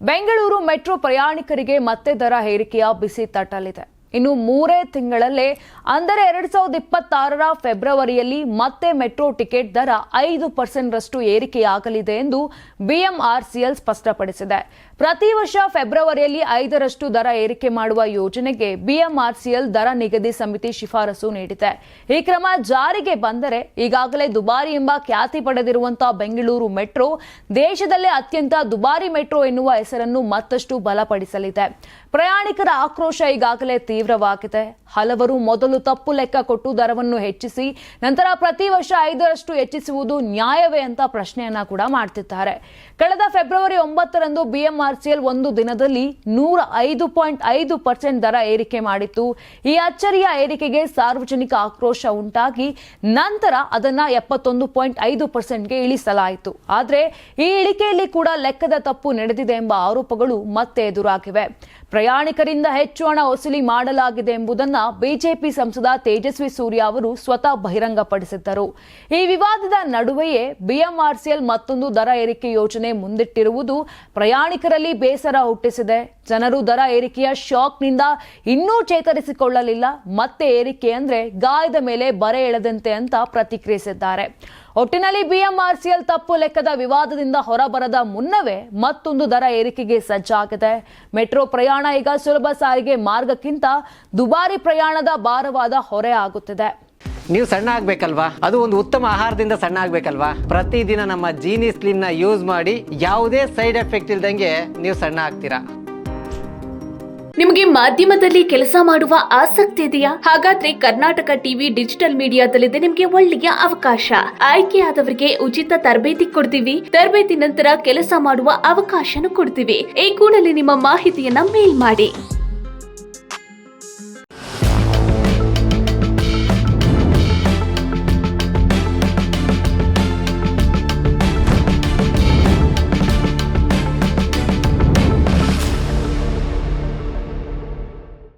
Bengaluru metro ಪ್ರಯಾಣಿಕರಿಗೆ ಮತ್ತೆ ದರ ಏರಿಕೆಯ ಬಿಸಿ ತಟ್ಟಲಿದೆ. ಇನ್ನು 3 ತಿಂಗಳಲ್ಲೇ ಅಂದರೆ 2026ರ ಫೆಬ್ರವರಿಯಲ್ಲಿ ಮತ್ತೆ ಮೆಟ್ರೋ ಟಿಕೆಟ್ ದರ 5% ರಷ್ಟು ಏರಿಕೆಯಾಗಲಿದೆ ಎಂದು ಬಿಎಂಆರ್ಸಿಎಲ್ ಸ್ಪಷ್ಟಪಡಿಸಿದೆ. ಪ್ರತಿ ವರ್ಷ ಫೆಬ್ರವರಿಯಲ್ಲಿ 5% ದರ ಏರಿಕೆ ಮಾಡುವ ಯೋಜನೆಗೆ ಬಿಎಂಆರ್ಸಿಎಲ್ ದರ ನಿಗದಿ ಸಮಿತಿ ಶಿಫಾರಸು ನೀಡಿದೆ. ಈ ಕ್ರಮ ಜಾರಿಗೆ ಬಂದರೆ ಈಗಾಗಲೇ ದುಬಾರಿ ಎಂಬ ಖ್ಯಾತಿ ಪಡೆದಿರುವಂತಹ ಬೆಂಗಳೂರು ಮೆಟ್ರೋ ದೇಶದಲ್ಲೇ ಅತ್ಯಂತ ದುಬಾರಿ ಮೆಟ್ರೋ ಎನ್ನುವ ಹೆಸರನ್ನು ಮತ್ತಷ್ಟು ಬಲಪಡಿಸಲಿದೆ. ಪ್ರಯಾಣಿಕರ ಆಕ್ರೋಶ ಈಗಾಗಲೇ ತೀವ್ರವಾಗಿದೆ. ಹಲವರು ಮೊದಲು ತಪ್ಪು ಲೆಕ್ಕ ಕೊಟ್ಟು ದರವನ್ನು ಹೆಚ್ಚಿಸಿ ನಂತರ ಪ್ರತಿ ವರ್ಷ 5% ಹೆಚ್ಚಿಸುವುದು ನ್ಯಾಯವೇ ಅಂತ ಪ್ರಶ್ನೆಯನ್ನ ಕೂಡ ಮಾಡ್ತಿದ್ದಾರೆ. ಕಳೆದ ಫೆಬ್ರವರಿ 9ರಂದು ಬಿಎಂಆರ್ಸಿಎಲ್ ಒಂದು ದಿನದಲ್ಲಿ 105.5% ದರ ಏರಿಕೆ ಮಾಡಿತ್ತು. ಈ ಅಚ್ಚರಿಯ ಏರಿಕೆಗೆ ಸಾರ್ವಜನಿಕ ಆಕ್ರೋಶ ಉಂಟಾಗಿ ನಂತರ ಅದನ್ನ 71.5%ಗೆ ಇಳಿಸಲಾಯಿತು. ಆದರೆ ಈ ಇಳಿಕೆಯಲ್ಲಿ ಕೂಡ ಲೆಕ್ಕದ ತಪ್ಪು ನಡೆದಿದೆ ಎಂಬ ಆರೋಪಗಳು ಮತ್ತೆ ಎದುರಾಗಿವೆ. ಪ್ರಯಾಣಿಕರಿಂದ ಹೆಚ್ಚು ಹಣ ವಸೂಲಿ ಮಾಡಲಾಗಿದೆ ಎಂಬುದನ್ನು ಬಿಜೆಪಿ ಸಂಸದ ತೇಜಸ್ವಿ ಸೂರ್ಯ ಅವರು ಸ್ವತಃ ಬಹಿರಂಗಪಡಿಸಿದ್ದರು. ಈ ವಿವಾದದ ನಡುವೆಯೇ ಬಿಎಂಆರ್ಸಿಎಲ್ ಮತ್ತೊಂದು ದರ ಏರಿಕೆ ಯೋಜನೆ ಮುಂದಿಟ್ಟಿರುವುದು ಪ್ರಯಾಣಿಕರಲ್ಲಿ ಬೇಸರ ಹುಟ್ಟಿಸಿದೆ. ಜನರು ದರ ಏರಿಕೆಯ ಶಾಕ್ನಿಂದ ಇನ್ನೂ ಚೇತರಿಸಿಕೊಳ್ಳಲಿಲ್ಲ. ಮತ್ತೆ ಏರಿಕೆ ಅಂದ್ರೆ ಗಾಯದ ಮೇಲೆ ಬರೆ ಎಳೆದಂತೆ ಅಂತ ಪ್ರತಿಕ್ರಿಯಿಸಿದ್ದಾರೆ. ಒಟ್ಟಿನಲ್ಲಿ ಬಿಎಂಆರ್ಸಿಎಲ್ ತಪ್ಪು ಲೆಕ್ಕದ ವಿವಾದದಿಂದ ಹೊರಬರದ ಮುನ್ನವೇ ಮತ್ತೊಂದು ದರ ಏರಿಕೆಗೆ ಸಜ್ಜಾಗಿದೆ. ಮೆಟ್ರೋ ಪ್ರಯಾಣ ಈಗ ಸುಲಭ ಸಾರಿಗೆ ಮಾರ್ಗಕ್ಕಿಂತ ದುಬಾರಿ ಪ್ರಯಾಣದ ಭಾರವಾದ ಹೊರೆ ಆಗುತ್ತಿದೆ. ನೀವು ಸಣ್ಣ ಆಗ್ಬೇಕಲ್ವಾ? ಅದು ಒಂದು ಉತ್ತಮ ಆಹಾರದಿಂದ ಸಣ್ಣ ಆಗ್ಬೇಕಲ್ವಾ? ಪ್ರತಿದಿನ ನಮ್ಮ ಜೀನಿ ಸ್ಲಿಮ್ ನ ಯೂಸ್ ಮಾಡಿ ಯಾವುದೇ ಸೈಡ್ ಎಫೆಕ್ಟ್ ಇಲ್ದಂಗೆ ನೀವು ಸಣ್ಣ ಆಗ್ತೀರಾ. ನಿಮಗೆ ಮಾಧ್ಯಮದಲ್ಲಿ ಕೆಲಸ ಮಾಡುವ ಆಸಕ್ತಿ ಇದೆಯಾ? ಹಾಗಾದ್ರೆ ಕರ್ನಾಟಕ ಟಿವಿ ಡಿಜಿಟಲ್ ಮೀಡಿಯಾದಲ್ಲಿದೆ ನಿಮಗೆ ಒಳ್ಳೆಯ ಅವಕಾಶ. ಆಯ್ಕೆಯಾದವರಿಗೆ ಉಚಿತ ತರಬೇತಿ ಕೊಡ್ತೀವಿ. ತರಬೇತಿ ನಂತರ ಕೆಲಸ ಮಾಡುವ ಅವಕಾಶನೂ ಕೊಡ್ತೀವಿ. ಈ ಕೂಡಲೇ ನಿಮ್ಮ ಮಾಹಿತಿಯನ್ನ ಮೇಲ್ ಮಾಡಿ.